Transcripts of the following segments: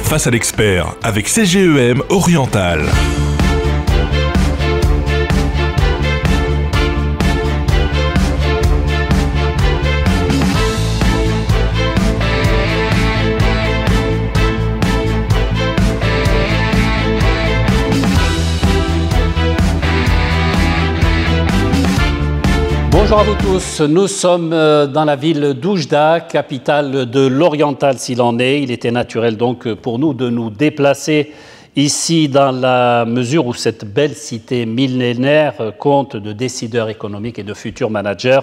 Face à l'expert avec CGEM Oriental. Bonjour à vous tous, nous sommes dans la ville d'Oujda, capitale de l'Oriental s'il en est. Il était naturel donc pour nous de nous déplacer ici dans la mesure où cette belle cité millénaire compte de décideurs économiques et de futurs managers.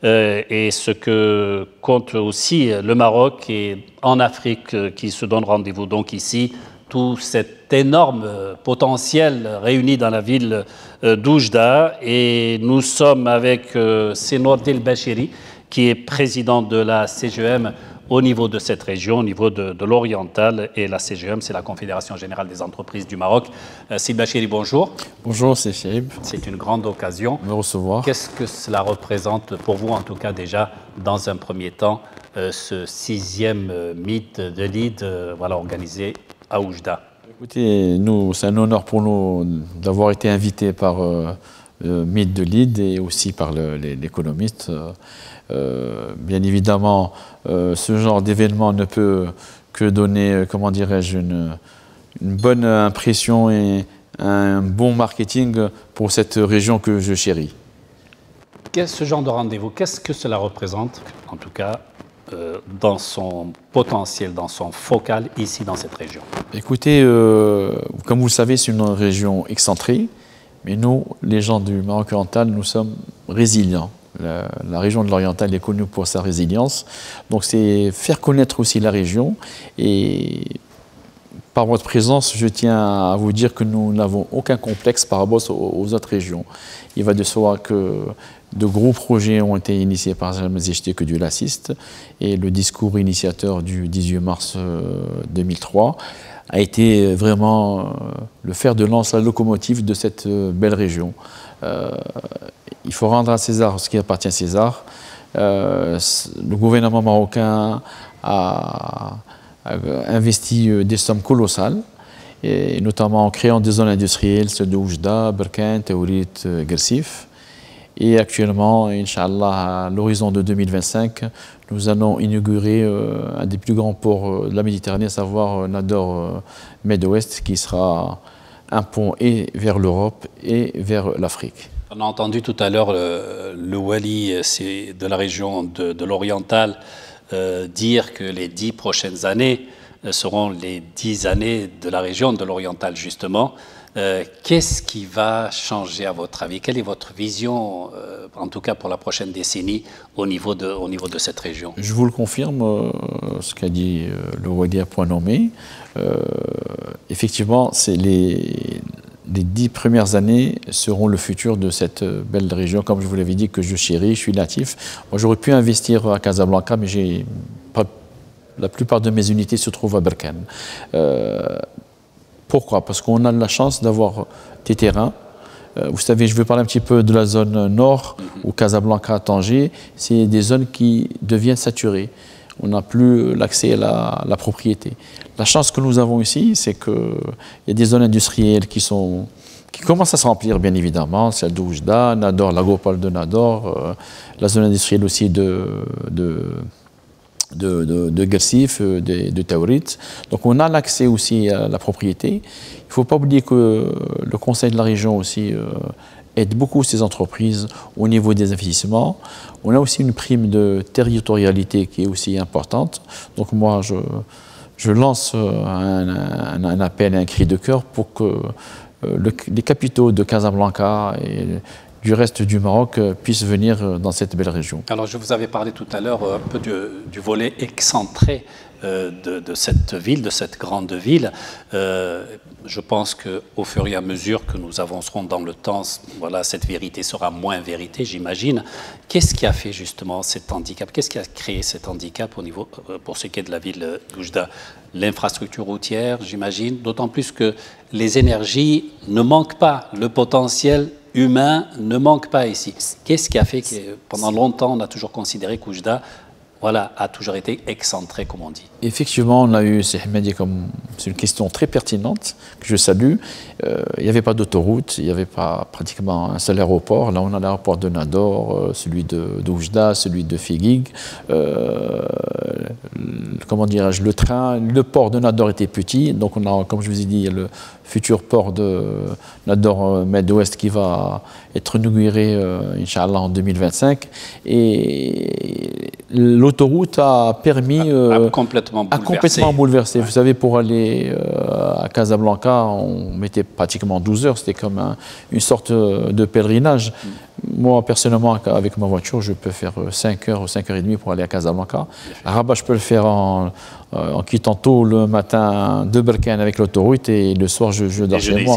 Et ce que compte aussi le Maroc et en Afrique qui se donne rendez-vous donc ici. Tout cet énorme potentiel réuni dans la ville d'Oujda. Et nous sommes avec Senour El Bachiri, qui est président de la CGEM au niveau de cette région, au niveau de l'Oriental. Et la CGEM, c'est la Confédération Générale des Entreprises du Maroc. Sid Bachiri, bonjour. Bonjour, c'est Chérib. C'est une grande occasion de me recevoir. Qu'est-ce que cela représente pour vous, en tout cas déjà, dans un premier temps, ce 6e Meet de Lead organisé à Oujda? Écoutez, c'est un honneur pour nous d'avoir été invités par Meet de Lead et aussi par l'économiste. Bien évidemment, ce genre d'événement ne peut que donner, comment dirais-je, une bonne impression et un bon marketing pour cette région que je chéris. Ce genre de rendez-vous, qu'est-ce que cela représente, en tout cas, dans son potentiel, dans son focal, ici, dans cette région? Écoutez, comme vous le savez, c'est une région excentrée, mais nous, les gens du Maroc oriental, nous sommes résilients. La région de l'Oriental est connue pour sa résilience, donc c'est faire connaître aussi la région. Et par votre présence, je tiens à vous dire que nous n'avons aucun complexe par rapport aux autres régions. Il va de soi que de gros projets ont été initiés par Jamazéchté que Dieu l'assiste, et le discours initiateur du 18 mars 2003 a été vraiment le fer de lance, la locomotive de cette belle région. Il faut rendre à César ce qui appartient à César. Le gouvernement marocain a investi des sommes colossales, et notamment en créant des zones industrielles, celles de Oujda, Berkane, Taourit, Gersif. Et actuellement, Inch'Allah, à l'horizon de 2025, nous allons inaugurer un des plus grands ports de la Méditerranée, à savoir Nador Med-Ouest, qui sera un pont et vers l'Europe et vers l'Afrique. On a entendu tout à l'heure le Wali de la région de l'Oriental dire que les 10 prochaines années seront les 10 années de la région de l'Oriental, justement. Qu'est-ce qui va changer à votre avis? Quelle est votre vision, en tout cas pour la prochaine décennie, au niveau de cette région? Je vous le confirme, ce qu'a dit le Wali à point nommé. Effectivement, les 10 premières années seront le futur de cette belle région, comme je vous l'avais dit, que je chéris, je suis natif. Moi, j'aurais pu investir à Casablanca, mais la plupart de mes unités se trouvent à Berkane. Pourquoi? Parce qu'on a la chance d'avoir des terrains. Vous savez, je vais parler un petit peu de la zone nord, où Casablanca, Tanger, c'est des zones qui deviennent saturées. On n'a plus l'accès à la propriété. La chance que nous avons ici, c'est qu'il y a des zones industrielles qui commencent à se remplir, bien évidemment. Celle d'Oujda, Nador, l'agropole de Nador, la zone industrielle aussi de Gersif, de Taourit. Donc on a l'accès aussi à la propriété. Il ne faut pas oublier que le Conseil de la région aussi aide beaucoup ces entreprises au niveau des investissements. On a aussi une prime de territorialité qui est aussi importante. Donc moi, je lance un appel et un cri de cœur pour que les capitaux de Casablanca et du reste du Maroc puissent venir dans cette belle région. Alors je vous avais parlé tout à l'heure un peu du volet excentré de cette ville, de cette grande ville. Je pense qu'au fur et à mesure que nous avancerons dans le temps, voilà, cette vérité sera moins vérité, j'imagine. Qu'est-ce qui a fait justement cet handicap? Qu'est-ce qui a créé cet handicap au niveau, pour ce qui est de la ville d'Oujda? L'infrastructure routière, j'imagine, d'autant plus que les énergies ne manquent pas, le potentiel humain ne manque pas ici. Qu'est-ce qui a fait que pendant longtemps on a toujours considéré qu'Oujda, voilà, a toujours été excentré, comme on dit? Effectivement, on a eu, c'est une question très pertinente que je salue. Il n'y avait pas d'autoroute, il n'y avait pas pratiquement un seul aéroport. Là, on a l'aéroport de Nador, celui de Oujda, celui de Figuig. Comment dirais-je, le port de Nador était petit, donc on a, comme je vous ai dit, il y a le futur port de Nador Med-Ouest qui va être inauguré, Inch'Allah, en 2025. Et l'autoroute a permis... a complètement bouleversé. Ouais. Vous savez, pour aller à Casablanca, on mettait pratiquement 12 heures. C'était comme une sorte de pèlerinage. Moi, personnellement, avec ma voiture, je peux faire 5 heures ou 5 heures et demie pour aller à Casablanca. À Rabat, je peux le faire en quittant tôt le matin de Berkane avec l'autoroute et le soir, je dors chez moi.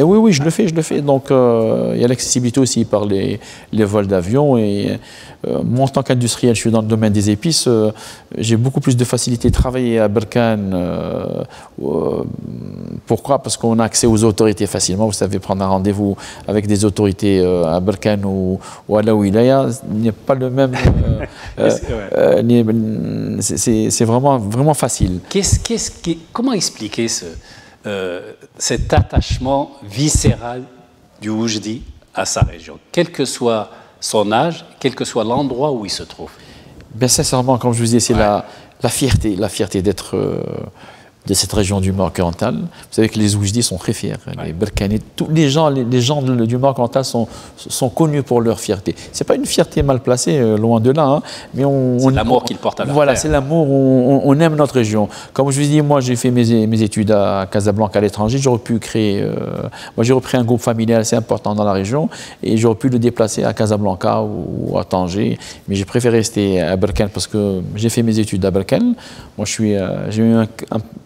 Oui, je le fais. Donc, il y a l'accessibilité aussi par les vols d'avion. Et moi, en tant qu'industriel, je suis dans le domaine des épices. J'ai beaucoup plus de facilité de travailler à Berkane. Pourquoi? Parce qu'on a accès aux autorités facilement. Vous savez, prendre un rendez-vous avec des autorités à Berkane ou à la Wilaya, il n'y a pas le même... c'est vraiment facile. Comment expliquer cet attachement viscéral du Oujdi à sa région, quel que soit son âge, quel que soit l'endroit où il se trouve? Bien sincèrement, comme je vous disais, c'est la fierté d'être de cette région du Maroc oriental. Vous savez que les Oujdis sont très fiers. Les Berkanais, tous les gens du Maroc oriental sont connus pour leur fierté. C'est pas une fierté mal placée, loin de là, hein, mais c'est l'amour qu'ils portent à leur Voilà, terre. c'est l'amour. On aime notre région. Comme je vous dis, moi, j'ai fait mes études à Casablanca, à l'étranger. J'aurais pu créer. Moi, j'ai repris un groupe familial assez important dans la région et j'aurais pu le déplacer à Casablanca ou à Tanger, mais j'ai préféré rester à Berkane parce que j'ai fait mes études à Berkane. Moi, j'ai eu un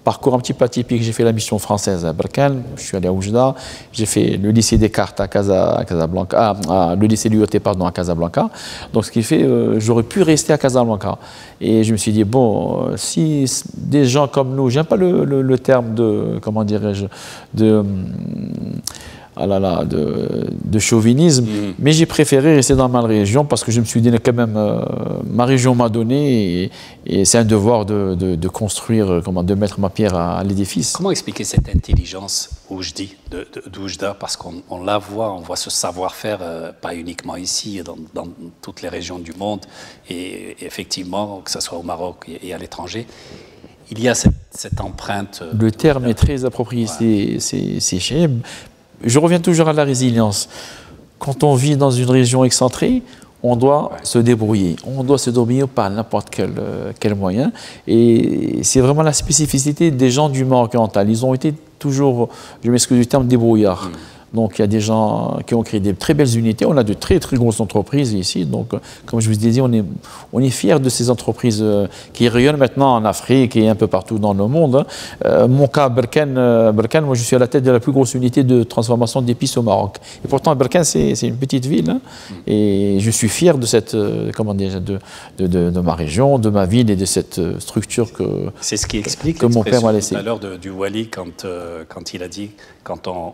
parcours un petit peu atypique. J'ai fait la mission française à Berkane, je suis allé à Oujda, j'ai fait le lycée Descartes à Casablanca, le lycée Lyoté, pardon, à Casablanca. Donc, ce qui fait, j'aurais pu rester à Casablanca. Et je me suis dit, bon, si des gens comme nous, j'aime pas le terme de, comment dirais-je, de chauvinisme, mais j'ai préféré rester dans ma région parce que je me suis dit quand même, ma région m'a donné et c'est un devoir de construire, de mettre ma pierre à l'édifice. Comment expliquer cette intelligence Oujdi, d'Oujda, parce qu'on la voit, on voit ce savoir-faire, pas uniquement ici, dans toutes les régions du monde, et effectivement, que ce soit au Maroc et à l'étranger, il y a cette empreinte. Le terme est très approprié, c'est Cheb. Je reviens toujours à la résilience. Quand on vit dans une région excentrée, on doit se débrouiller. On doit se débrouiller par n'importe quel moyen. Et c'est vraiment la spécificité des gens du Maroc oriental. Ils ont été toujours, je m'excuse du terme, débrouillards. Donc, il y a des gens qui ont créé des très belles unités. On a de très, très grosses entreprises ici. Donc, comme je vous disais, on est fiers de ces entreprises qui rayonnent maintenant en Afrique et un peu partout dans le monde. Mon cas, Berkane, moi, je suis à la tête de la plus grosse unité de transformation d'épices au Maroc. Et pourtant, Berkane, c'est une petite ville. Hein, et je suis fier de cette, de ma région, de ma ville et de cette structure que c'est ce qui explique que mon père m'a laissé. Tout à l'heure du Wali, quand il a dit, quand on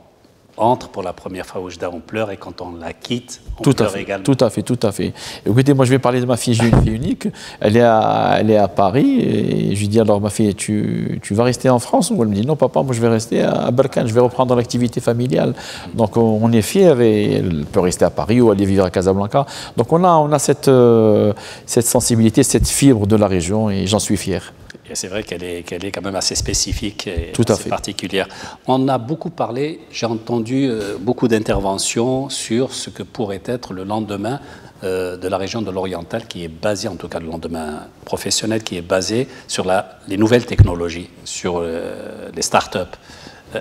entre pour la première fois au Oujda, on pleure, et quand on la quitte, on pleure également. Tout à fait. Écoutez, moi je vais parler de ma fille, j'ai une fille unique, elle est à Paris, et je lui dis alors ma fille, tu vas rester en France? Ou elle me dit non papa, moi je vais rester à Berkane, je vais reprendre l'activité familiale. Donc on est fiers, et elle peut rester à Paris ou aller vivre à Casablanca. Donc on a cette sensibilité, cette fibre de la région, et j'en suis fier. Et c'est vrai qu'elle est quand même assez spécifique et Tout à assez fait. particulière. On a beaucoup parlé, j'ai entendu beaucoup d'interventions sur ce que pourrait être le lendemain de la région de l'Oriental, qui est basé, en tout cas le lendemain professionnel, qui est basé sur les nouvelles technologies, sur les start-up.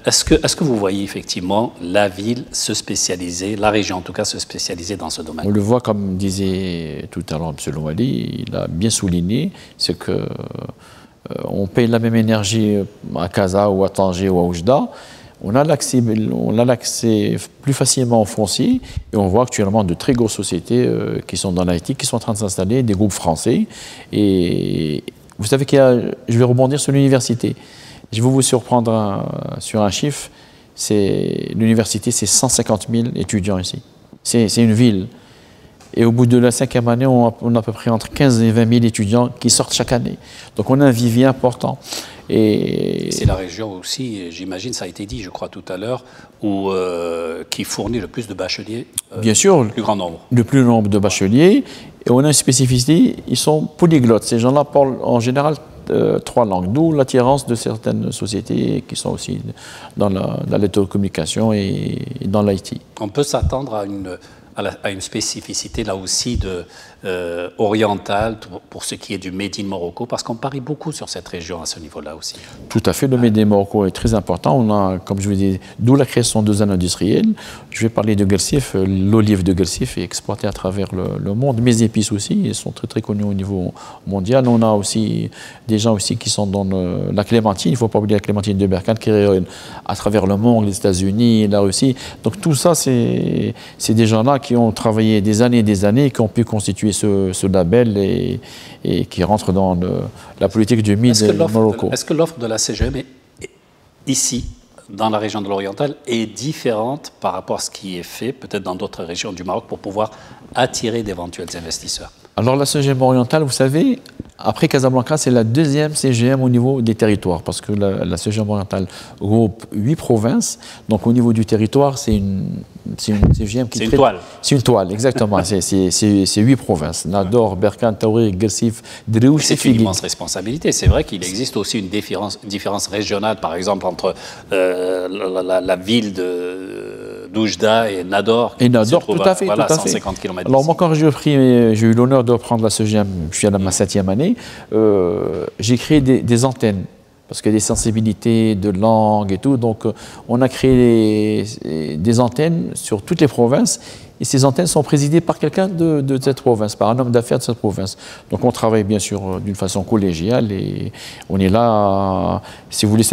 Est-ce que vous voyez effectivement la ville se spécialiser, la région en tout cas se spécialiser dans ce domaine? On le voit, comme disait tout à l'heure M. Louali, il a bien souligné, c'est que on paye la même énergie à Casa ou à Tanger ou à Oujda. On a l'accès plus facilement au foncier, et on voit actuellement de très grosses sociétés qui sont dans l'IT, qui sont en train de s'installer, des groupes français. Et vous savez je vais rebondir sur l'université. Je vais vous surprendre sur un chiffre. L'université, c'est 150 000 étudiants ici. C'est une ville. Et au bout de la 5e année, on a à peu près entre 15 et 20 000 étudiants qui sortent chaque année. Donc on a un vivier important. Et c'est la région aussi, j'imagine, ça a été dit, je crois, tout à l'heure, qui fournit le plus de bacheliers. Bien sûr, le plus grand nombre. Le plus grand nombre de bacheliers. Et on a une spécificité, ils sont polyglottes. Ces gens-là parlent en général 3 langues, d'où l'attirance de certaines sociétés qui sont aussi dans la télécommunication et dans l'IT. On peut s'attendre à une spécificité là aussi orientale pour ce qui est du Made in Morocco, parce qu'on parie beaucoup sur cette région à ce niveau-là aussi. Tout à fait, le Made in Morocco est très important. On a, comme je vous dis, d'où la création de zones industrielles. Je vais parler de Guersif. L'olive de Guersif est exportée à travers le monde. Mes épices aussi, elles sont très très connues au niveau mondial. On a aussi des gens aussi qui sont dans la clémentine. Il ne faut pas oublier la clémentine de Berkane qui rayonne à travers le monde, les États-Unis, la Russie. Donc tout ça, c'est des gens-là qui ont travaillé des années, qui ont pu constituer ce label et qui rentrent dans la politique du Made in Morocco. Est-ce que l'offre de la CGM ici, dans la région de l'Oriental, est différente par rapport à ce qui est fait peut-être dans d'autres régions du Maroc pour pouvoir attirer d'éventuels investisseurs? Alors la CGM orientale, vous savez, après Casablanca, c'est la 2e CGM au niveau des territoires, parce que la CGM orientale regroupe 8 provinces. Donc au niveau du territoire, c'est une CGM qui est une toile. C'est une toile, exactement. c'est 8 provinces. Nador, Berkane, Taourir, Guersif, Dréouch et Figuine. C'est une immense responsabilité. C'est vrai qu'il existe aussi une différence régionale, par exemple, entre la ville d'Oujda et Nador. Et Nador, tout à fait. Voilà, tout à fait. 150 km. Alors moi, quand j'ai eu l'honneur de reprendre la CGM, je suis à ma 7e année, j'ai créé des antennes, parce qu'il y a des sensibilités de langue et tout. Donc on a créé des antennes sur toutes les provinces, et ces antennes sont présidées par quelqu'un de cette province, par un homme d'affaires de cette province. Donc on travaille bien sûr d'une façon collégiale, et on est là, si vous voulez,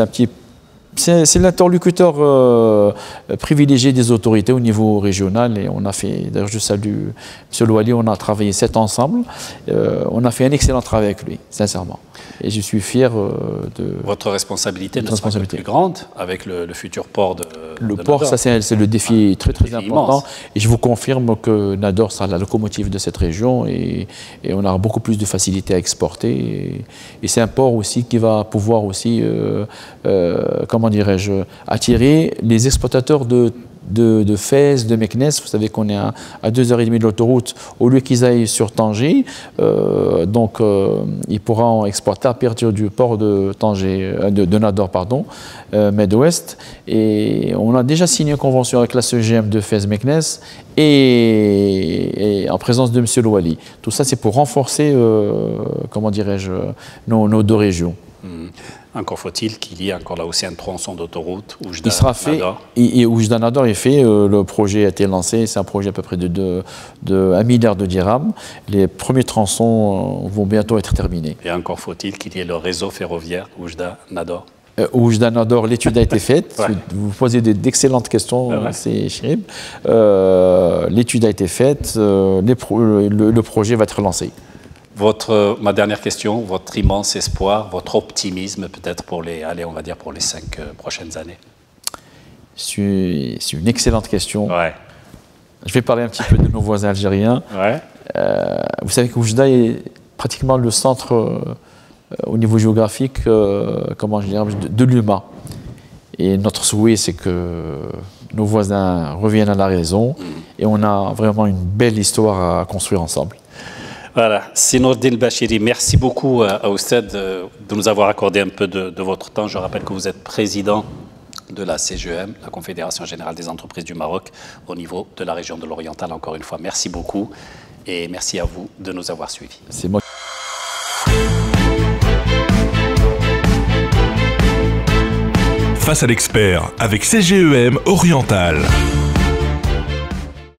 c'est l'interlocuteur privilégié des autorités au niveau régional, et on a fait, d'ailleurs je salue M. Louali, on a travaillé 7 ans ensemble, on a fait un excellent travail avec lui, sincèrement. Et je suis fier de... Votre responsabilité ne sera pas plus grande avec le futur port de port, Nador. Ça c'est le défi très important. Immense. Et je vous confirme que Nador sera la locomotive de cette région, et on aura beaucoup plus de facilité à exporter. Et c'est un port aussi qui va pouvoir aussi, comment dirais-je, attirer les exploitateurs de Fès, de Meknès. Vous savez qu'on est à 2h30 de l'autoroute, au lieu qu'ils aillent sur Tanger. Donc ils pourront exporter à partir du port de Tanger, de Nador, pardon, Med-Ouest. Et on a déjà signé une convention avec la CGM de Fès Meknès et en présence de M. Louali. Tout ça, c'est pour renforcer, comment dirais-je, nos 2 régions. Encore faut-il qu'il y ait encore là aussi un tronçon d'autoroute Oujda-Nador. Il sera fait, et Oujda-Nador est fait, le projet a été lancé, c'est un projet à peu près de 1 milliard de dirhams. Les premiers tronçons vont bientôt être terminés. Et encore faut-il qu'il y ait le réseau ferroviaire Oujda-Nador. Oujda-Nador, l'étude a été faite. Ouais. Vous posez d'excellentes questions, c'est Chérib. L'étude a été faite, le projet va être lancé. Ma dernière question, votre immense espoir, votre optimisme peut-être pour les 5 prochaines années? C'est une excellente question. Ouais. Je vais parler un petit peu de nos voisins algériens. Ouais. Vous savez qu'Oujda est pratiquement le centre au niveau géographique de l'UMA. Et notre souhait, c'est que nos voisins reviennent à la raison, et on a vraiment une belle histoire à construire ensemble. Voilà, Nourdine Bachiri, merci beaucoup à Oustad de nous avoir accordé un peu de votre temps. Je rappelle que vous êtes président de la CGM, la Confédération Générale des Entreprises du Maroc, au niveau de la région de l'Oriental. Encore une fois, merci beaucoup et merci à vous de nous avoir suivis. C'est moi. Face à l'expert avec CGEM Oriental.